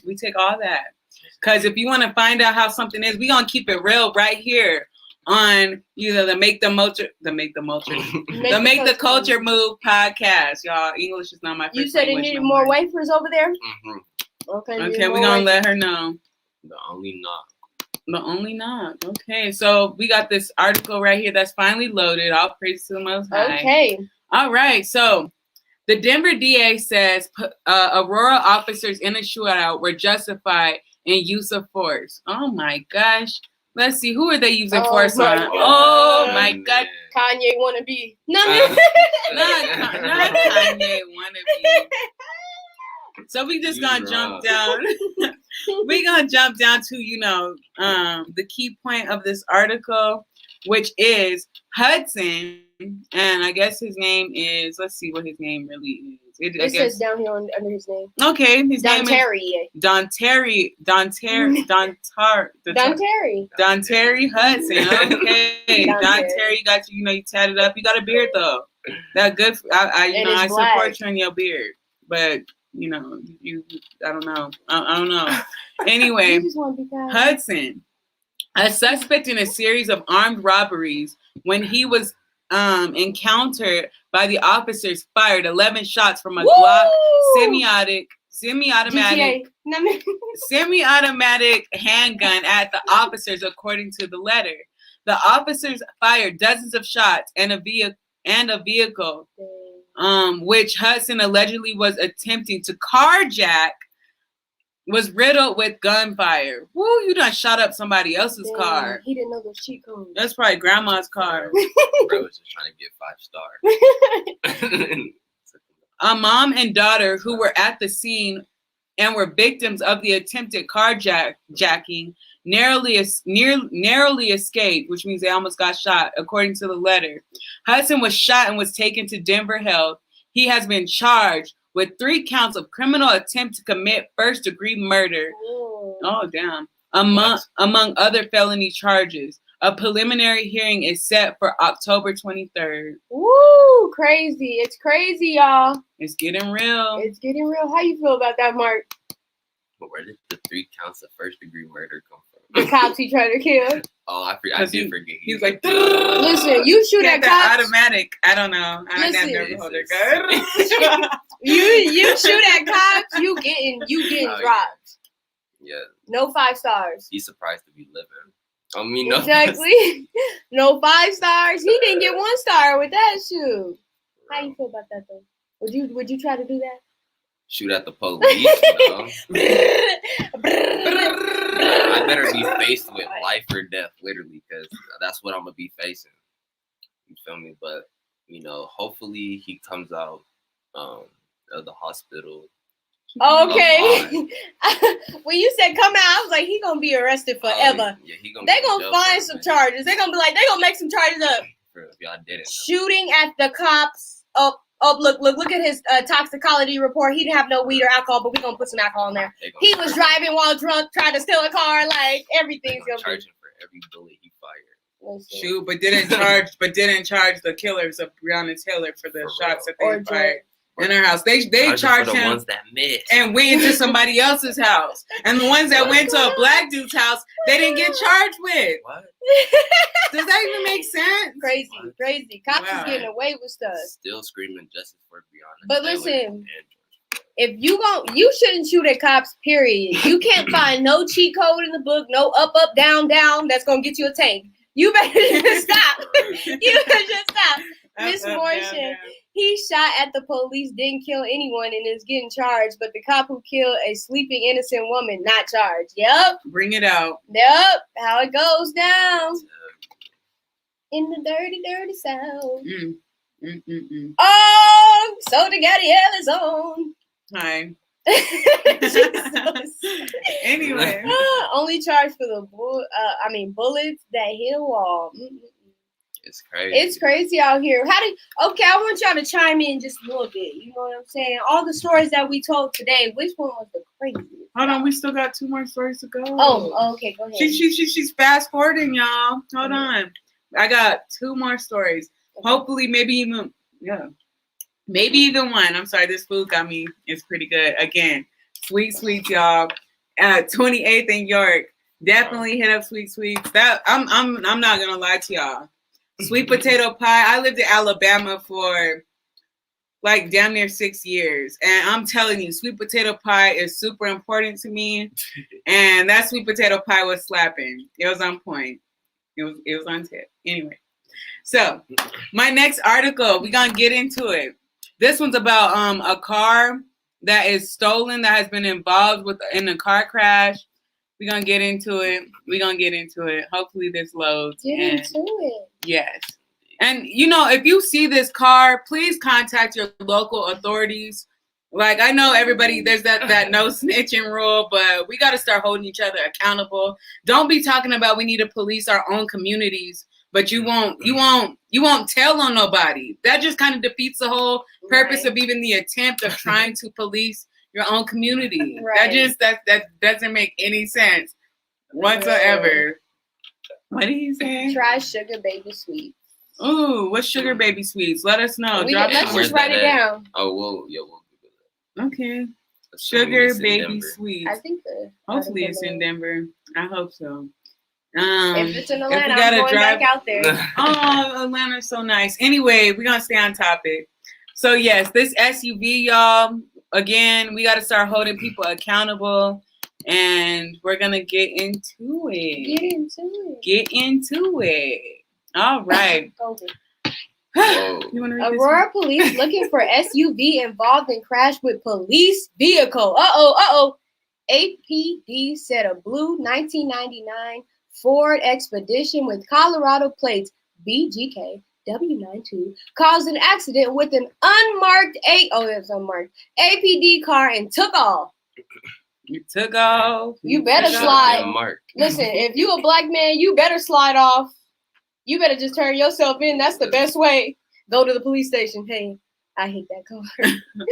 We take all that. Because if you want to find out how something is, we gonna keep it real right here on the Make the Culture Move podcast, y'all. English is not my first language. You said it needed more wafers over there? Mm-hmm. Okay, we're going to let her know. The only knock. Okay, so we got this article right here that's finally loaded. All praise to the Most High. Okay. All right, so the Denver DA says Aurora officers in a shootout were justified in use of force. Oh, my gosh. Let's see, who are they using force on? Oh my God. Kanye wannabe. Not Kanye wannabe. So we just gonna jump down. We're gonna jump down to, the key point of this article, which is Hudson. And I guess his name is, let's see what his name really is. It says down here under his name. Okay, his name is Don Terry Hudson. Okay, Don Terry, you got you tatted up. You got a beard though. That good. I support you in your beard, but I don't know. I don't know. Anyway, Hudson, a suspect in a series of armed robberies, when he was encountered by the officers, fired 11 shots from a Glock semi-automatic handgun at the officers, according to the letter. The officers fired dozens of shots and a vehicle, which Hudson allegedly was attempting to carjack, was riddled with gunfire. Woo, you done shot up somebody else's car. He didn't know those cheat codes. That's probably grandma's car. Bro was just trying to get 5 star. A mom and daughter who were at the scene and were victims of the attempted carjacking narrowly escaped, which means they almost got shot, according to the letter. Hudson was shot and was taken to Denver Health. He has been charged with 3 counts of criminal attempt to commit first-degree murder. Ooh. Oh, damn. Among other felony charges. A preliminary hearing is set for October 23rd. Woo! Crazy. It's crazy, y'all. It's getting real. It's getting real. How you feel about that, Mark? But where did the 3 counts of first-degree murder come from? The cops he tried to kill. Oh, I did forget. He was like, listen, you shoot at cops. Automatic. I don't know. I never hold a gun. You shoot at cops, you getting dropped. Yeah. No 5 stars. He's surprised to be living. I mean, no. Exactly. No 5 stars. He didn't get 1 star with that shoot. How you feel about that though? Would you try to do that? Shoot at the police, I better be faced with life or death, literally, because that's what I'm gonna be facing. You feel me? But hopefully he comes out of the hospital. Okay. When you said come out, I was like, he gonna be arrested forever. They gonna find some charges. They gonna be like, they gonna make some charges up. If y'all didn't. Shooting at the cops. Oh, look at his toxicology report. He didn't have no weed or alcohol, but we're going to put some alcohol in there. He was driving while drunk, trying to steal a car. Like, everything's going to charge him for every bullet he fired. Shoot, but didn't charge the killers of Breonna Taylor for the shots that they fired in her house. They charged him ones that missed and went into somebody else's house. And the ones that went to a black dude's house, they didn't get charged with. What? Does that even make sense? Crazy. Cops is getting away with stuff. Still screaming justice for Breonna. But listen, if you shouldn't shoot at cops, period. You can't find no cheat code in the book, no up, down, that's gonna get you a tank. You better just stop. You better just stop. Miss Up, Morrison, down. he shot at the police, didn't kill anyone, and is getting charged. But the cop who killed a sleeping innocent woman, not charged. Yep. Bring it out. Yep. How it goes down. In the dirty, dirty South. Oh, so the Gabrielle is on. Hi. Jesus. Anyway. Only charged for the bullets that hit a wall. It's crazy. It's crazy out here. Okay, I want y'all to chime in just a little bit. You know what I'm saying? All the stories that we told today, which one was the craziest? Hold on, we still got 2 more stories to go. Oh, okay, go ahead. She's fast forwarding, y'all. Hold on. I got 2 more stories. Okay. Hopefully, maybe even one. I'm sorry, this food got me. It's pretty good. Again, Sweet Sweets, y'all. At 28th and York. Definitely hit up Sweet Sweets. That I'm not gonna lie to y'all. Sweet potato pie. I lived in Alabama for like damn near 6 years. And I'm telling you, sweet potato pie is super important to me. And that sweet potato pie was slapping. It was on point. It was on tip. Anyway. So my next article, we're gonna get into it. This one's about a car that is stolen that has been involved in a car crash. We're gonna get into it. Hopefully this loads. Get into it. Yes. And, you know, if you see this car, please contact your local authorities. Like, I know everybody, there's that no snitching rule, but we got to start holding each other accountable. Don't be talking about we need to police our own communities, but you won't tell on nobody. That just kind of defeats the whole purpose of even the attempt of trying to police your own community. Right. That doesn't make any sense whatsoever. What did he say? Try sugar baby sweets. Ooh, what's sugar baby sweets? Let us know. Let's just write it down. Oh, we'll okay. Assuming Sugar it's in baby Denver. sweets. I think Hopefully it's in Denver. I hope so. If it's in if Atlanta, we gotta I'm going drive- back out there. Oh, Atlanta's so nice. Anyway, we're gonna stay on topic. So yes, this SUV, y'all. Again, we got to start holding people accountable, and we're gonna get into it. Get into it. All right. You want to read Aurora police looking for SUV involved in crash with police vehicle. APD said a blue 1999 Ford Expedition with Colorado plates BGK W92 caused an accident with an unmarked APD car and took off. You took off. You better slide. Listen, if you a black man, you better slide off. You better just turn yourself in. That's the best way. Go to the police station. Hey, I hate that car.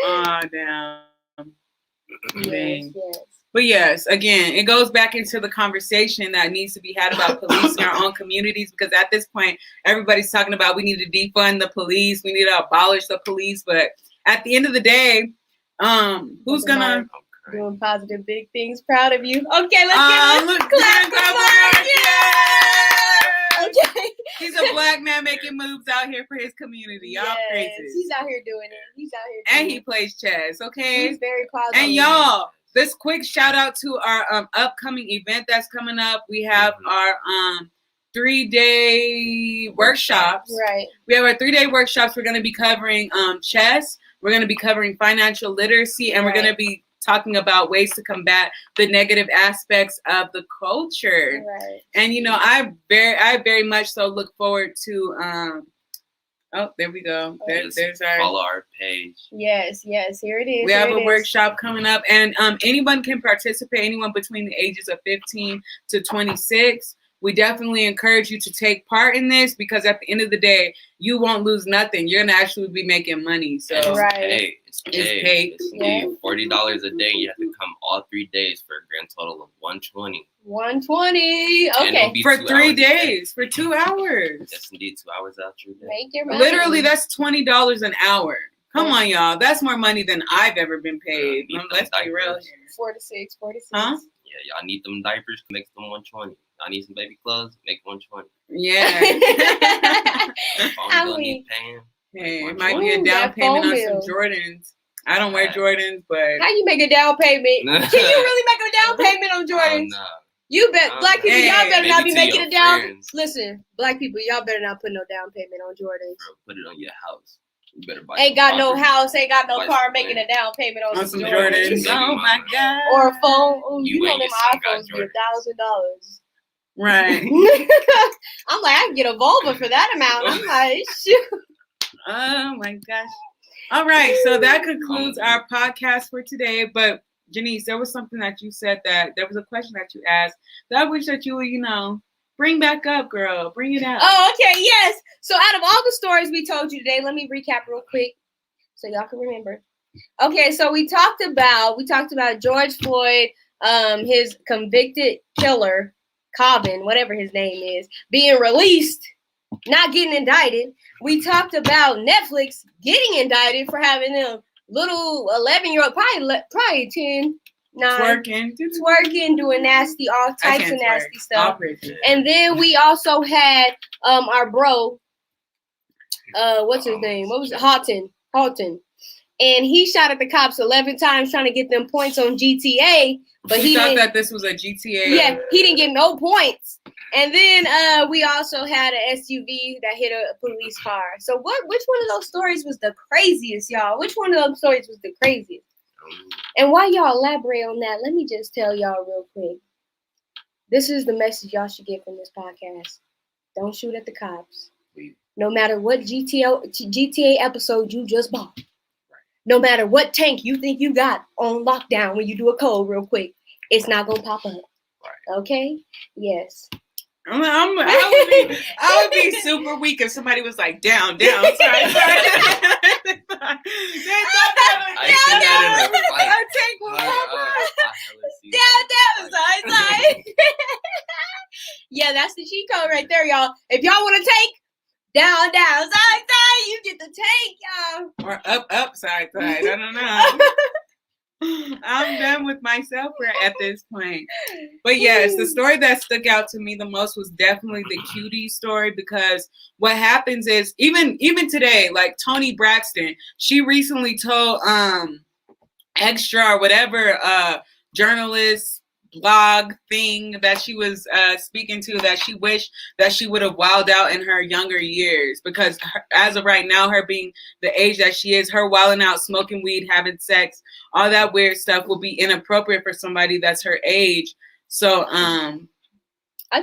Oh, damn. Yes. But yes, again, it goes back into the conversation that needs to be had about policing our own communities, because at this point, everybody's talking about we need to defund the police, we need to abolish the police. But at the end of the day, who's gonna doing positive big things? Proud of you. Okay, let's get clap. Okay. He's a black man making moves out here for his community. Y'all crazy. He's out here doing it. And he plays chess. Okay. He's very positive. And y'all, this quick shout out to our upcoming event that's coming up. We have our 3-day workshops. Right. We have our 3-day workshops. We're going to be covering chess. We're going to be covering financial literacy, and we're going to be talking about ways to combat the negative aspects of the culture. Right. And you know, I very much so look forward to oh, there we go. There's our follow our page. Yes, here it is. We have a workshop coming up, and anyone can participate, anyone between the ages of 15 to 26. We definitely encourage you to take part in this, because at the end of the day, you won't lose nothing. You're gonna actually be making money. So It's paid. It's $40 a day. You have to come all 3 days for a grand total of $120. Okay. For 3 days, for 2 hours. Yes, indeed, 2 hours out your day. Make your money. Literally, that's $20 an hour. Come on, y'all. That's more money than I've ever been paid. Let's be real here. 46. Huh? Yeah, y'all need them diapers, make them $120. I need some baby clothes, make $120. Yeah. Hey, it might be a down payment on some Jordans. I don't wear Jordans, but how you make a down payment? Can you really make a down payment on Jordans? No. You bet, black people, y'all better not be maybe to making your it down. friends. Listen, black people, y'all better not put no down payment on Jordans. Bro, put it on your house. You better buy Ain't some got no property. house, ain't got no Buy car, some making a land. down payment on some Jordans. Baby Oh my mama. God. or a phone. Oh, you You know and them your son got iPhones be Jordans. $1,000. Right. I'm like, I can get a Volvo for that amount. I'm like, shoot. Oh my gosh. All right. So that concludes our podcast for today. But Janice, there was something that you said that there was a question that you asked that I wish that you would, bring back up, girl. Bring it out. Oh, okay, yes. So out of all the stories we told you today, let me recap real quick so y'all can remember. Okay, so we talked about George Floyd, his convicted killer, Cobbin, whatever his name is, being released, not getting indicted. We talked about Netflix getting indicted for having a little 11-year-old, probably 10, 9, twerking, doing nasty, all types of nasty stuff. And then we also had our bro, what's his name? What was it? Halton. And he shot at the cops 11 times trying to get them points on GTA. But he thought that this was a GTA. Yeah, he didn't get no points. And then we also had an SUV that hit a police car. So which one of those stories was the craziest, y'all? Which one of those stories was the craziest? And while y'all elaborate on that, let me just tell y'all real quick. This is the message y'all should get from this podcast. Don't shoot at the cops. No matter what GTA episode you just bought. No matter what tank you think you got on lockdown when you do a code real quick, it's not going to pop up. Okay? Yes. I would be super weak if somebody was like, down. Sorry. They thought that a tank will pop up. Down, sorry. Yeah, that's the cheat code right there, y'all. If y'all want to take down, sorry, you get the tank, y'all. Or up, side. I don't know. I'm done with myself at this point. But yes, the story that stuck out to me the most was definitely the cutie story, because what happens is even today, like Toni Braxton, she recently told Extra or whatever journalist blog thing that she was speaking to, that she wished that she would have wilded out in her younger years, because as of right now, her being the age that she is, her wilding out, smoking weed, having sex, all that weird stuff will be inappropriate for somebody that's her age. So I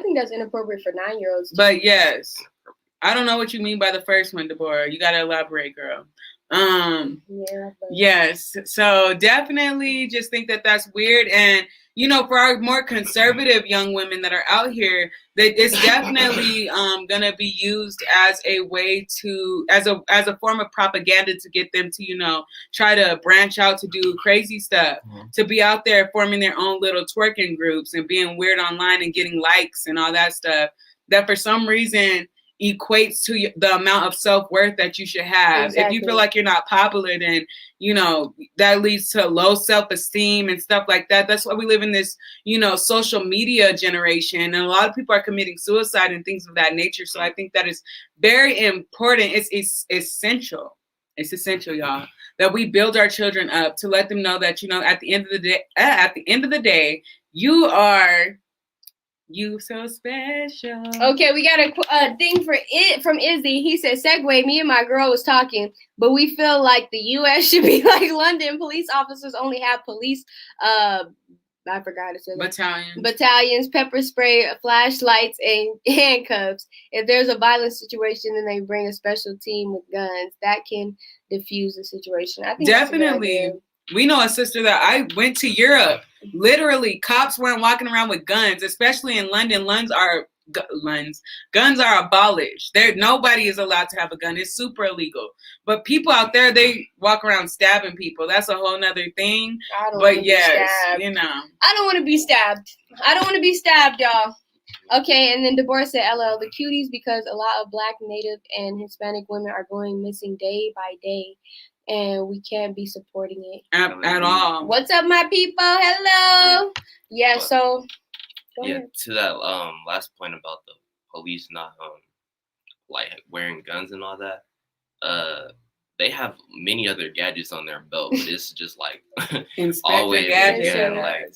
think that's inappropriate for 9-year-olds. But yes, I don't know what you mean by the first one, Deborah. You gotta elaborate, girl. Yes, so definitely just think that that's weird. And for our more conservative young women that are out here, that it's definitely gonna be used as a way to, as a form of propaganda to get them to try to branch out to do crazy stuff, to be out there forming their own little twerking groups and being weird online and getting likes and all that stuff, that for some reason equates to the amount of self-worth that you should have. Exactly. If you feel like you're not popular, then that leads to low self-esteem and stuff like that. That's why we live in this social media generation, and a lot of people are committing suicide and things of that nature. So I think that is very important. It's essential, y'all, that we build our children up to let them know that at the end of the day you are so special. Okay, we got a thing from Izzy. He said, segue, me and my girl was talking, but we feel like the U.S. should be like London. Police officers only have police, I forgot to say that. Battalions, pepper spray, flashlights, and handcuffs. If there's a violent situation, then they bring a special team with guns. That can diffuse the situation. I think definitely. We know a sister that I went to Europe. Literally, cops weren't walking around with guns, especially in London. Guns are abolished. Nobody is allowed to have a gun. It's super illegal. But people out there, they walk around stabbing people. That's a whole nother thing. I don't want to be stabbed. I don't want to be stabbed. I don't want to be stabbed, y'all. Okay, and then Deborah said, LL, the cuties, because a lot of Black, Native, and Hispanic women are going missing day by day. And we can't be supporting it at all. What's up, my people? Hello. Yeah. But, so. Go ahead. To that last point about the police not like wearing guns and all that. they have many other gadgets on their belt, but it's just like Inspector always Gadget. the gun. Like,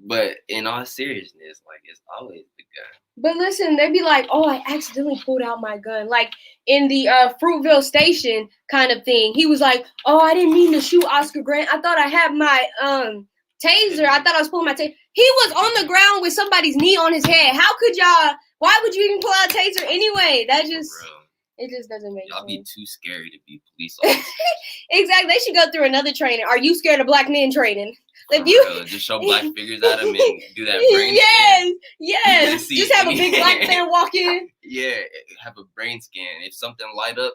but in all seriousness, like it's always the gun. But listen, they be like, "Oh, I accidentally pulled out my gun." Like in the Fruitville Station kind of thing. He was like, "Oh, I didn't mean to shoot Oscar Grant. I thought I had my taser. I thought I was pulling my taser." He was on the ground with somebody's knee on his head. How could y'all? Why would you even pull out a taser anyway? That just it just doesn't make Y'all sense. be too scary to be police officers. Exactly. They should go through another training. Are you scared of black men training? If For you real. Just show black figures at them and do that brain scan. Yes. See Just have a any- big black man walk in. Yeah, have a brain scan. If something light up,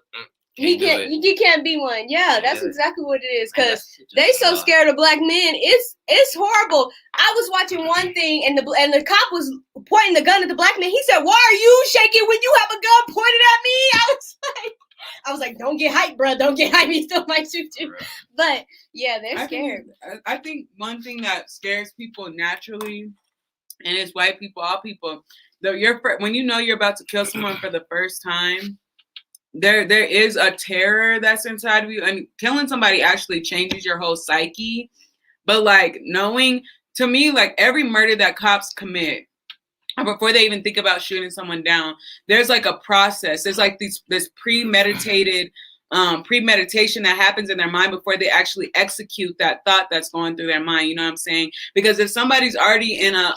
He can't do it. you can't be one. Yeah, that's Yeah. exactly what it is. Man, Because that shit just they so sucks. scared of black men. It's horrible. I was watching one thing and the cop was pointing the gun at the black man. He said, "Why are you shaking when you have a gun pointed at me?" I was like, "Don't get hyped, bro. Don't get hyped. He still might shoot you." For real. But yeah, they're scared. I think one thing that scares people naturally, and it's white people, all people, when you know you're about to kill someone for the first time, there is a terror that's inside of you, and killing somebody actually changes your whole psyche. But like knowing, to me, like every murder that cops commit, before they even think about shooting someone down, there's like a process. There's like this premeditation that happens in their mind before they actually execute that thought that's going through their mind. You know what I'm saying? Because if somebody's already in a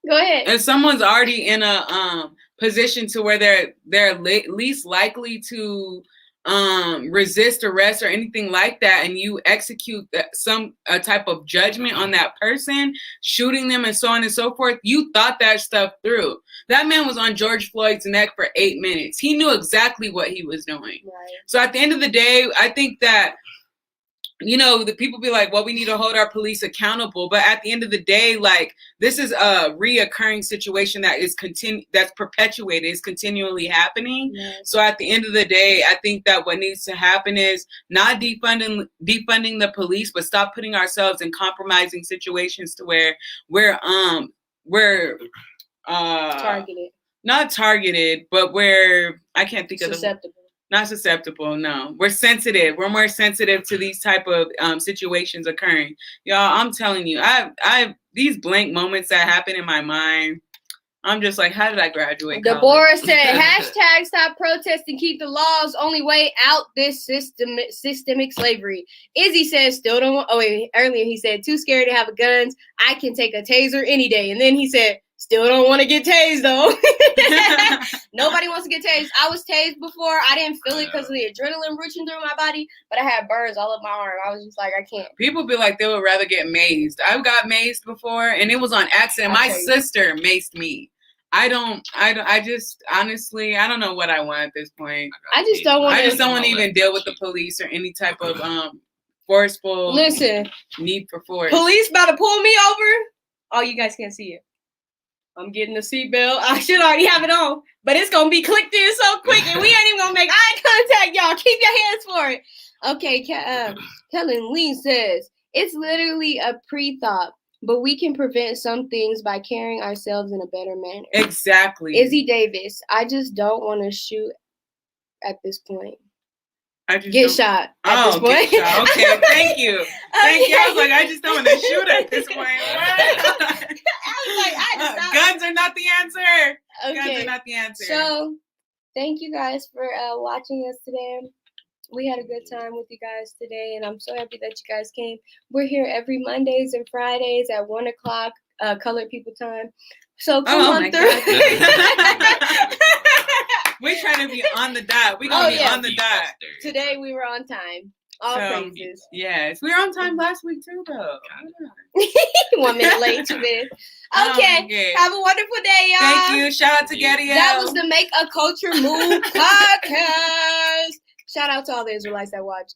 Go ahead. if someone's already in a position to where they're least likely to resist arrest or anything like that, and you execute some type of judgment on that person, shooting them and so on and so forth, you thought that stuff through. That man was on George Floyd's neck for 8 minutes. He knew exactly what he was doing. Right. So at the end of the day, I think that, you know, the people be like, well, we need to hold our police accountable. But at the end of the day, like, this is a reoccurring situation that is that's perpetuated, is continually happening. Yes. So at the end of the day, I think that what needs to happen is not defunding the police, but stop putting ourselves in compromising situations to where we're targeted. Not targeted, but I can't think of susceptible. Not susceptible, no. We're sensitive. We're more sensitive to these type of situations occurring. Y'all, I'm telling you, I these blank moments that happen in my mind, I'm just like, how did I graduate college? Deborah said, hashtag stop protesting, keep the laws, only way out this systemic slavery. Izzy says, still don't want, earlier he said, too scared to have a guns. I can take a taser any day. And then he said, still don't want to get tased, though. Nobody wants to get tased. I was tased before. I didn't feel it because of the adrenaline rushing through my body, but I had burns all up my arm. I was just like, I can't. People be like, they would rather get mazed. I've got mazed before, and it was on accident. My sister maced me. I just, honestly, I don't know what I want at this point. I just don't want to even deal with the police or any type of forceful need for force. Police about to pull me over. Oh, you guys can't see it. I'm getting the seatbelt. I should already have it on, but it's going to be clicked in so quick, and we ain't even going to make eye contact, y'all. Keep your hands for it. Okay, Helen Lee says, it's literally a pre-thought, but we can prevent some things by carrying ourselves in a better manner. Exactly. Izzy Davis, I just don't want to shoot at this point. Get shot at this point. Get shot. Okay, thank you. Thank you. I was like, I just don't want to shoot at this point. Guns are not the answer. Okay. Guns are not the answer. So, thank you guys for watching us today. We had a good time with you guys today, and I'm so happy that you guys came. We're here every Mondays and Fridays at 1 o'clock, colored people time. So come on through. We're trying to be on the dot. We're going to be on the dot. Today we were on time. All praises. Yes. We were on time last week too, though. 1 minute late, 2 minutes. Okay. Have a wonderful day, y'all. Thank you. Shout out to Getty. That was the Make a Culture Move podcast. Shout out to all the Israelites that watched.